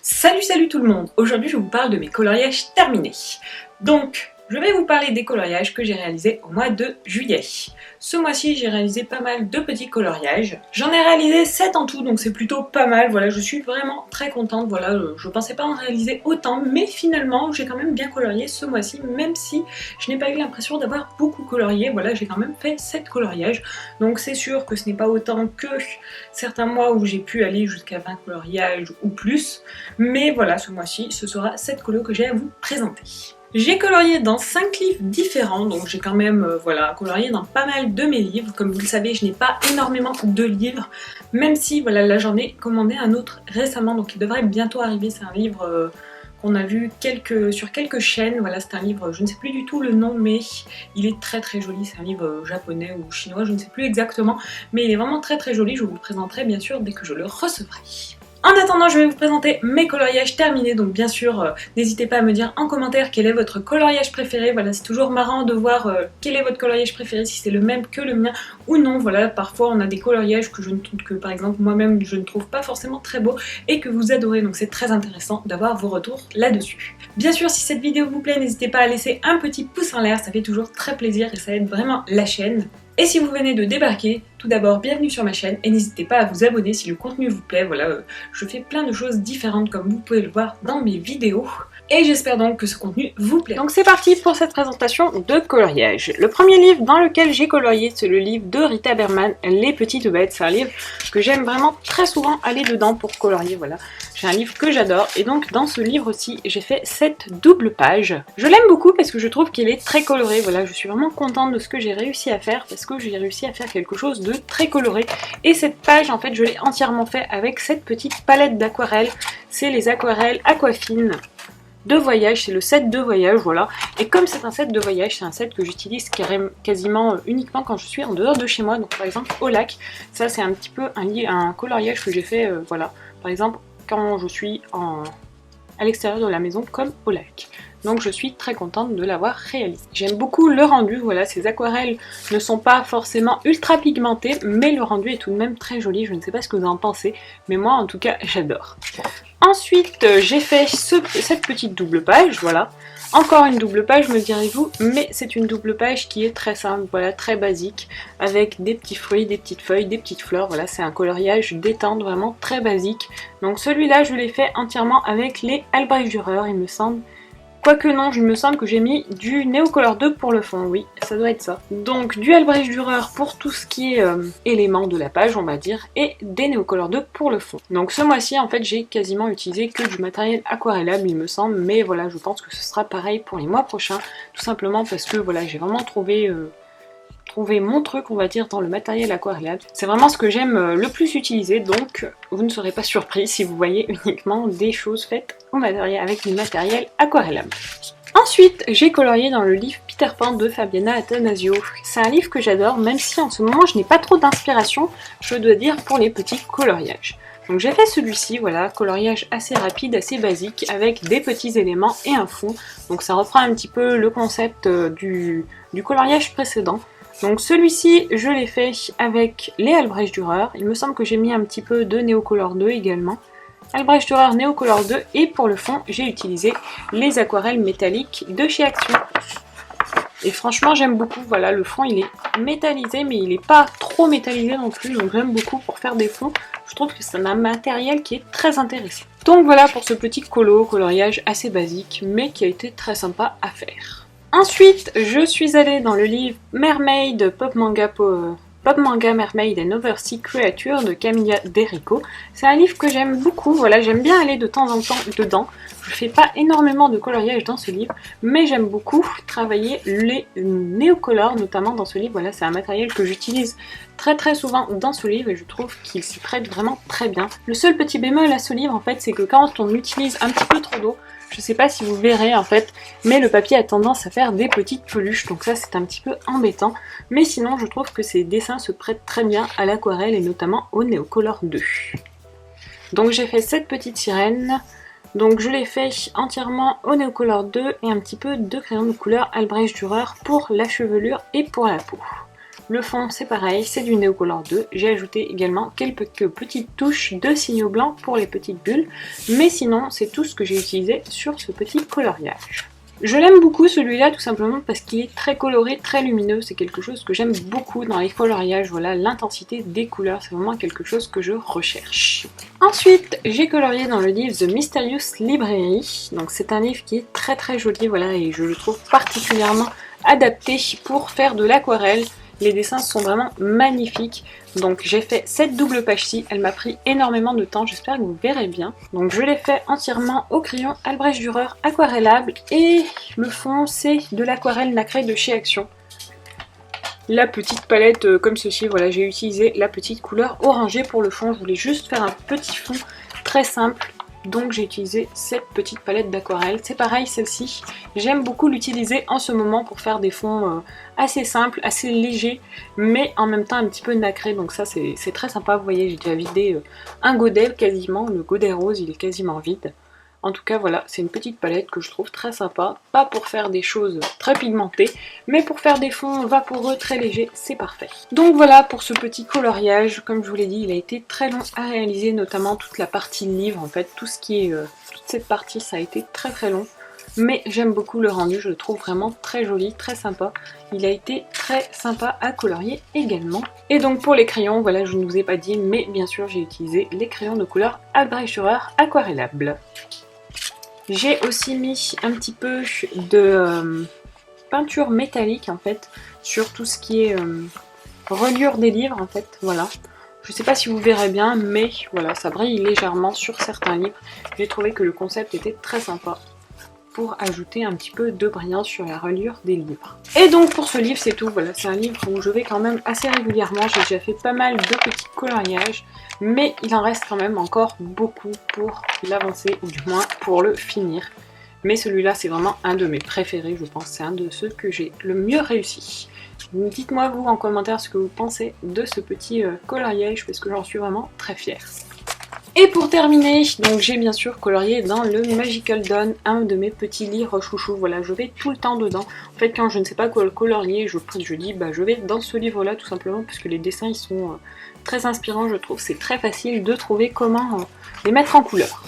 Salut tout le monde. Aujourd'hui je vous parle de mes coloriages terminés. Donc je vais vous parler des coloriages que j'ai réalisés au mois de juillet. Ce mois-ci j'ai réalisé pas mal de petits coloriages. J'en ai réalisé 7 en tout, donc c'est plutôt pas mal. Voilà, je suis vraiment très contente. Voilà, je pensais pas en réaliser autant, mais finalement j'ai quand même bien colorié ce mois-ci, même si je n'ai pas eu l'impression d'avoir beaucoup colorié. Voilà, j'ai quand même fait 7 coloriages. Donc c'est sûr que ce n'est pas autant que certains mois où j'ai pu aller jusqu'à 20 coloriages ou plus. Mais voilà, ce mois-ci, ce sera 7 colos que j'ai à vous présenter. J'ai colorié dans 5 livres différents, donc j'ai quand même colorié dans pas mal de mes livres. Comme vous le savez, je n'ai pas énormément de livres, même si voilà, là j'en ai commandé un autre récemment, donc il devrait bientôt arriver. C'est un livre qu'on a vu sur quelques chaînes. Voilà, c'est un livre, je ne sais plus du tout le nom, mais il est très joli. C'est un livre japonais ou chinois, je ne sais plus exactement, mais il est vraiment très joli. Je vous le présenterai bien sûr dès que je le recevrai. En attendant, je vais vous présenter mes coloriages terminés, donc bien sûr, n'hésitez pas à me dire en commentaire quel est votre coloriage préféré. Voilà, c'est toujours marrant de voir quel est votre coloriage préféré, si c'est le même que le mien ou non. Voilà, parfois on a des coloriages que par exemple moi-même je ne trouve pas forcément très beaux et que vous adorez, donc c'est très intéressant d'avoir vos retours là-dessus. Bien sûr, si cette vidéo vous plaît, n'hésitez pas à laisser un petit pouce en l'air, ça fait toujours très plaisir et ça aide vraiment la chaîne. Et si vous venez de débarquer, tout d'abord bienvenue sur ma chaîne et n'hésitez pas à vous abonner si le contenu vous plaît. Voilà, je fais plein de choses différentes comme vous pouvez le voir dans mes vidéos. Et j'espère donc que ce contenu vous plaît. Donc c'est parti pour cette présentation de coloriage. Le premier livre dans lequel j'ai colorié, c'est le livre de Rita Berman, Les Petites Bêtes. C'est un livre que j'aime vraiment très souvent aller dedans pour colorier, voilà. C'est un livre que j'adore et donc dans ce livre aussi j'ai fait cette double page. Je l'aime beaucoup parce que je trouve qu'il est très coloré, voilà, je suis vraiment contente de ce que j'ai réussi à faire parce que j'ai réussi à faire quelque chose de très coloré. Et cette page en fait je l'ai entièrement fait avec cette petite palette d'aquarelles, c'est les aquarelles Aquafine de voyage, c'est le set de voyage, voilà. Et comme c'est un set de voyage, c'est un set que j'utilise quasiment uniquement quand je suis en dehors de chez moi, donc par exemple au lac. Ça c'est un petit peu un coloriage que j'ai fait, voilà, par exemple quand je suis à l'extérieur de la maison comme au lac. Donc je suis très contente de l'avoir réalisé. J'aime beaucoup le rendu, voilà, ces aquarelles ne sont pas forcément ultra pigmentées, mais le rendu est tout de même très joli. Je ne sais pas ce que vous en pensez, mais moi en tout cas j'adore. Ensuite j'ai fait cette petite double page, voilà. Encore une double page me direz-vous, mais c'est une double page qui est très simple, voilà, très basique, avec des petits fruits, des petites feuilles, des petites fleurs, voilà, c'est un coloriage détente, vraiment très basique. Donc celui-là je l'ai fait entièrement avec les Albrecht Dürer, il me semble. Quoique non, il me semble que j'ai mis du Neocolor 2 pour le fond, oui, ça doit être ça. Donc du Albrecht Dürer pour tout ce qui est éléments de la page, on va dire, et des Neocolor 2 pour le fond. Donc ce mois-ci, en fait, j'ai quasiment utilisé que du matériel aquarellable, il me semble, mais voilà, je pense que ce sera pareil pour les mois prochains, tout simplement parce que voilà, j'ai vraiment trouvé mon truc, on va dire, dans le matériel aquarellable. C'est vraiment ce que j'aime le plus utiliser, donc vous ne serez pas surpris si vous voyez uniquement des choses faites au matériel, avec du matériel aquarellable. Ensuite, j'ai colorié dans le livre Peter Pan de Fabiana Attanasio. C'est un livre que j'adore, même si en ce moment je n'ai pas trop d'inspiration, je dois dire, pour les petits coloriages. Donc j'ai fait celui-ci, voilà, coloriage assez rapide, assez basique, avec des petits éléments et un fond. Donc ça reprend un petit peu le concept du coloriage précédent. Donc celui-ci, je l'ai fait avec les Albrecht Dürer. Il me semble que j'ai mis un petit peu de Neocolor 2 également. Albrecht Dürer Neocolor 2, et pour le fond, j'ai utilisé les aquarelles métalliques de chez Action. Et franchement, j'aime beaucoup. Voilà, le fond, il est métallisé, mais il n'est pas trop métallisé non plus. Donc j'aime beaucoup pour faire des fonds. Je trouve que c'est un matériel qui est très intéressant. Donc voilà pour ce petit coloriage assez basique, mais qui a été très sympa à faire. Ensuite, je suis allée dans le livre Mermaid Pop Manga Mermaid and Oversea Creature de Camilla Derico. C'est un livre que j'aime beaucoup, voilà, j'aime bien aller de temps en temps dedans. Je fais pas énormément de coloriage dans ce livre, mais j'aime beaucoup travailler les néocolores, notamment dans ce livre. Voilà, c'est un matériel que j'utilise très souvent dans ce livre et je trouve qu'il s'y prête vraiment très bien. Le seul petit bémol à ce livre, en fait, c'est que quand on utilise un petit peu trop d'eau, je sais pas si vous verrez en fait, mais le papier a tendance à faire des petites peluches, donc ça c'est un petit peu embêtant. Mais sinon je trouve que ces dessins se prêtent très bien à l'aquarelle et notamment au Neocolor 2. Donc j'ai fait cette petite sirène, donc je l'ai fait entièrement au Neocolor 2 et un petit peu de crayon de couleur Albrecht Dürer pour la chevelure et pour la peau. Le fond c'est pareil, c'est du Neocolor 2. J'ai ajouté également quelques petites touches de signaux blancs pour les petites bulles. Mais sinon c'est tout ce que j'ai utilisé sur ce petit coloriage. Je l'aime beaucoup celui-là tout simplement parce qu'il est très coloré, très lumineux. C'est quelque chose que j'aime beaucoup dans les coloriages. Voilà, l'intensité des couleurs, c'est vraiment quelque chose que je recherche. Ensuite, j'ai colorié dans le livre The Mysterious Library. Donc c'est un livre qui est très joli, voilà, et je le trouve particulièrement adapté pour faire de l'aquarelle. Les dessins sont vraiment magnifiques. Donc j'ai fait cette double page-ci, elle m'a pris énormément de temps, j'espère que vous verrez bien. Donc je l'ai fait entièrement au crayon Albrecht Dürer aquarellable et le fond c'est de l'aquarelle nacrée de chez Action. La petite palette comme ceci, voilà, j'ai utilisé la petite couleur orangée pour le fond, je voulais juste faire un petit fond très simple. Donc j'ai utilisé cette petite palette d'aquarelle. C'est pareil celle-ci, j'aime beaucoup l'utiliser en ce moment pour faire des fonds assez simples, assez légers, mais en même temps un petit peu nacrés. Donc ça c'est très sympa, vous voyez j'ai déjà vidé un godet quasiment, le godet rose il est quasiment vide. En tout cas voilà, c'est une petite palette que je trouve très sympa, pas pour faire des choses très pigmentées, mais pour faire des fonds vaporeux très légers, c'est parfait. Donc voilà pour ce petit coloriage, comme je vous l'ai dit, il a été très long à réaliser, notamment toute la partie livre, en fait, tout ce qui est, toute cette partie, ça a été très long. Mais j'aime beaucoup le rendu, je le trouve vraiment très joli, très sympa. Il a été très sympa à colorier également. Et donc pour les crayons, voilà, je ne vous ai pas dit, mais bien sûr j'ai utilisé les crayons de couleur Albrecht Dürer aquarellable. J'ai aussi mis un petit peu de peinture métallique en fait sur tout ce qui est reliure des livres en fait, voilà. Je sais pas si vous verrez bien mais voilà, ça brille légèrement sur certains livres. J'ai trouvé que le concept était très sympa pour ajouter un petit peu de brillance sur la reliure des livres. Et donc pour ce livre c'est tout, voilà, c'est un livre où je vais quand même assez régulièrement, j'ai déjà fait pas mal de petits coloriages, mais il en reste quand même encore beaucoup pour l'avancer, ou du moins pour le finir. Mais celui-là c'est vraiment un de mes préférés, je pense, c'est un de ceux que j'ai le mieux réussi. Dites-moi vous en commentaire ce que vous pensez de ce petit coloriage, parce que j'en suis vraiment très fière. Et pour terminer, donc j'ai bien sûr colorié dans le Magical Dawn, un de mes petits livres chouchous. Voilà, je vais tout le temps dedans. En fait, quand je ne sais pas quoi colorier, je dis bah je vais dans ce livre-là tout simplement, puisque les dessins ils sont très inspirants, je trouve. C'est très facile de trouver comment les mettre en couleur.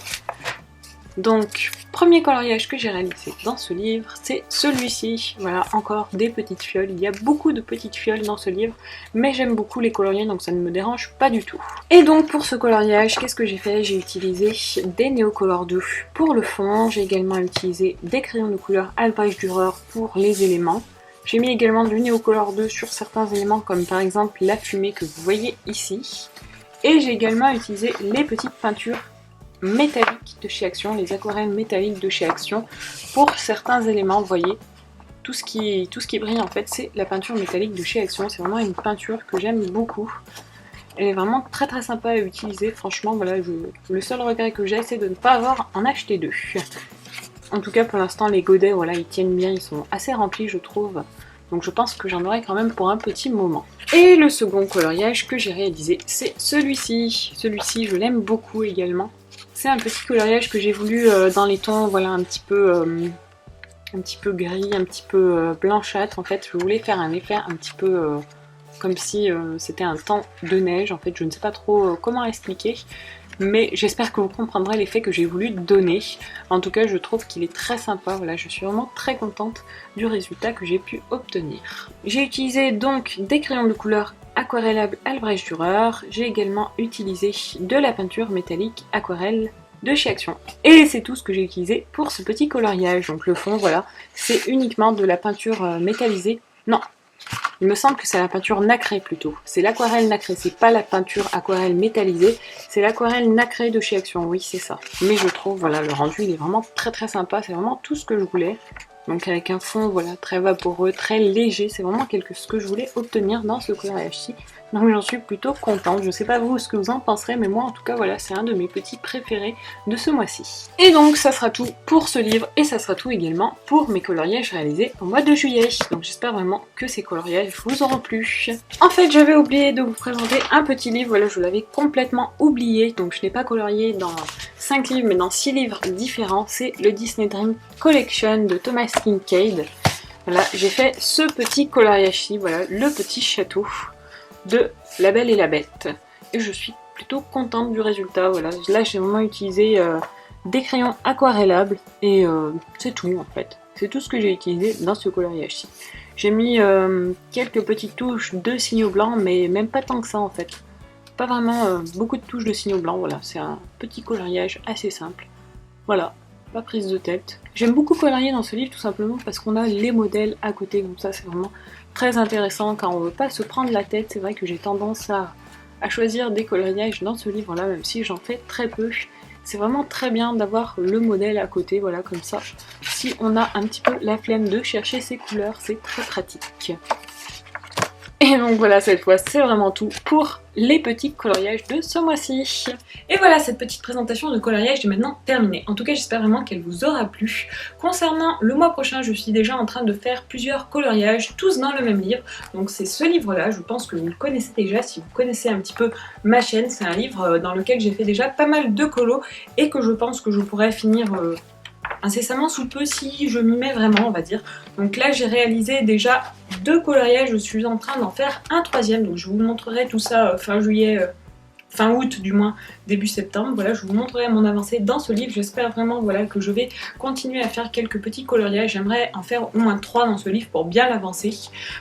Donc, premier coloriage que j'ai réalisé dans ce livre, c'est celui-ci. Voilà, encore des petites fioles. Il y a beaucoup de petites fioles dans ce livre, mais j'aime beaucoup les colorier, donc ça ne me dérange pas du tout. Et donc pour ce coloriage, qu'est-ce que j'ai fait? J'ai utilisé des Neocolor 2 pour le fond. J'ai également utilisé des crayons de couleur Albrecht Dürer pour les éléments. J'ai mis également du Neocolor 2 sur certains éléments, comme par exemple la fumée que vous voyez ici. Et j'ai également utilisé les petites peintures métalliques de chez Action, les aquarelles métalliques de chez Action pour certains éléments. Vous voyez, tout ce qui brille en fait c'est la peinture métallique de chez Action. C'est vraiment une peinture que j'aime beaucoup, elle est vraiment très sympa à utiliser. Franchement voilà, le seul regret que j'ai c'est de ne pas avoir en acheté deux. En tout cas pour l'instant les godets voilà, ils tiennent bien, ils sont assez remplis je trouve. Donc je pense que j'en aurai quand même pour un petit moment. Et le second coloriage que j'ai réalisé, c'est celui-ci. Celui-ci, je l'aime beaucoup également. C'est un petit coloriage que j'ai voulu dans les tons, voilà, un petit peu gris, un petit peu blanchâtre. En fait, je voulais faire un effet un petit peu comme si c'était un temps de neige. En fait, je ne sais pas trop comment expliquer. Mais j'espère que vous comprendrez l'effet que j'ai voulu donner. En tout cas, je trouve qu'il est très sympa. Voilà, je suis vraiment très contente du résultat que j'ai pu obtenir. J'ai utilisé donc des crayons de couleur aquarellable Albrecht Dürer. J'ai également utilisé de la peinture métallique aquarelle de chez Action. Et c'est tout ce que j'ai utilisé pour ce petit coloriage. Donc le fond, voilà, c'est uniquement de la peinture métallisée. Non, il me semble que c'est la peinture nacrée plutôt. C'est l'aquarelle nacrée, c'est pas la peinture aquarelle métallisée, c'est l'aquarelle nacrée de chez Action, oui c'est ça. Mais je trouve, voilà, le rendu il est vraiment très sympa, c'est vraiment tout ce que je voulais. Donc avec un fond, voilà, très vaporeux, très léger, c'est vraiment ce que je voulais obtenir dans ce coloriage-ci. Donc j'en suis plutôt contente. Je sais pas vous ce que vous en penserez, mais moi en tout cas voilà, c'est un de mes petits préférés de ce mois-ci. Et donc ça sera tout pour ce livre et ça sera tout également pour mes coloriages réalisés au mois de juillet. Donc j'espère vraiment que ces coloriages vous auront plu. En fait j'avais oublié de vous présenter un petit livre, voilà, je l'avais complètement oublié, donc je n'ai pas colorié dans 5 livres mais dans 6 livres différents. C'est le Disney Dream Collection de Thomas Kinkade. Voilà, j'ai fait ce petit coloriage-ci, voilà, le petit château de La Belle et la Bête. Et je suis plutôt contente du résultat, voilà. Là, j'ai vraiment utilisé des crayons aquarellables et c'est tout en fait. C'est tout ce que j'ai utilisé dans ce coloriage-ci. J'ai mis quelques petites touches de signaux blancs, mais même pas tant que ça en fait. Pas vraiment beaucoup de touches de signaux blancs, voilà. C'est un petit coloriage assez simple. Voilà, pas prise de tête. J'aime beaucoup colorier dans ce livre tout simplement parce qu'on a les modèles à côté, comme ça c'est vraiment très intéressant quand on veut pas se prendre la tête. C'est vrai que j'ai tendance à choisir des coloriages dans ce livre-là, même si j'en fais très peu. C'est vraiment très bien d'avoir le modèle à côté, voilà, comme ça. Si on a un petit peu la flemme de chercher ses couleurs, c'est très pratique. Et donc voilà, cette fois c'est vraiment tout pour les petits coloriages de ce mois-ci. Et voilà, cette petite présentation de coloriage est maintenant terminée. En tout cas, j'espère vraiment qu'elle vous aura plu. Concernant le mois prochain, je suis déjà en train de faire plusieurs coloriages, tous dans le même livre. Donc c'est ce livre-là, je pense que vous le connaissez déjà si vous connaissez un petit peu ma chaîne. C'est un livre dans lequel j'ai fait déjà pas mal de colos et que je pense que je pourrais finir incessamment sous peu si je m'y mets vraiment, on va dire. Donc là j'ai réalisé déjà 2 coloriages, je suis en train d'en faire un 3e, donc je vous montrerai tout ça fin juillet, fin août du moins, début septembre. Voilà, je vous montrerai mon avancée dans ce livre. J'espère vraiment voilà, que je vais continuer à faire quelques petits coloriages. J'aimerais en faire au moins 3 dans ce livre pour bien l'avancer.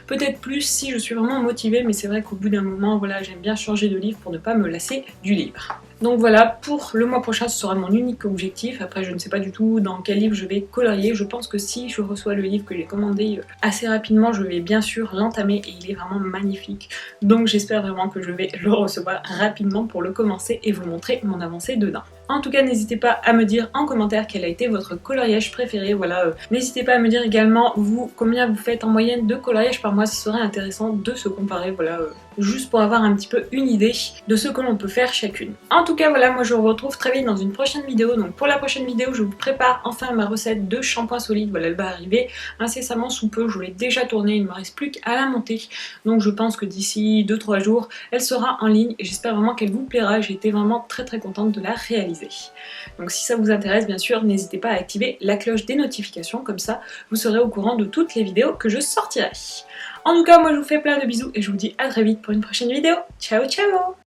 Peut-être plus si je suis vraiment motivée, mais c'est vrai qu'au bout d'un moment, voilà, j'aime bien changer de livre pour ne pas me lasser du livre. Donc voilà, pour le mois prochain, ce sera mon unique objectif. Après, je ne sais pas du tout dans quel livre je vais colorier. Je pense que si je reçois le livre que j'ai commandé assez rapidement, je vais bien sûr l'entamer et il est vraiment magnifique. Donc j'espère vraiment que je vais le recevoir rapidement pour le commencer et vous montrer mon avancée dedans. En tout cas, n'hésitez pas à me dire en commentaire quel a été votre coloriage préféré. Voilà, n'hésitez pas à me dire également vous combien vous faites en moyenne de coloriage par mois. Ce serait intéressant de se comparer, voilà, juste pour avoir un petit peu une idée de ce que l'on peut faire chacune. En tout cas, voilà, moi je vous retrouve très vite dans une prochaine vidéo. Donc pour la prochaine vidéo, je vous prépare enfin ma recette de shampoing solide. Voilà, elle va arriver incessamment sous peu. Je l'ai déjà tournée, il ne me reste plus qu'à la monter. Donc je pense que d'ici 2-3 jours, elle sera en ligne et j'espère vraiment qu'elle vous plaira. J'ai été vraiment très contente de la réaliser. Donc si ça vous intéresse, bien sûr, n'hésitez pas à activer la cloche des notifications, comme ça vous serez au courant de toutes les vidéos que je sortirai. En tout cas, moi je vous fais plein de bisous et je vous dis à très vite pour une prochaine vidéo. Ciao ciao!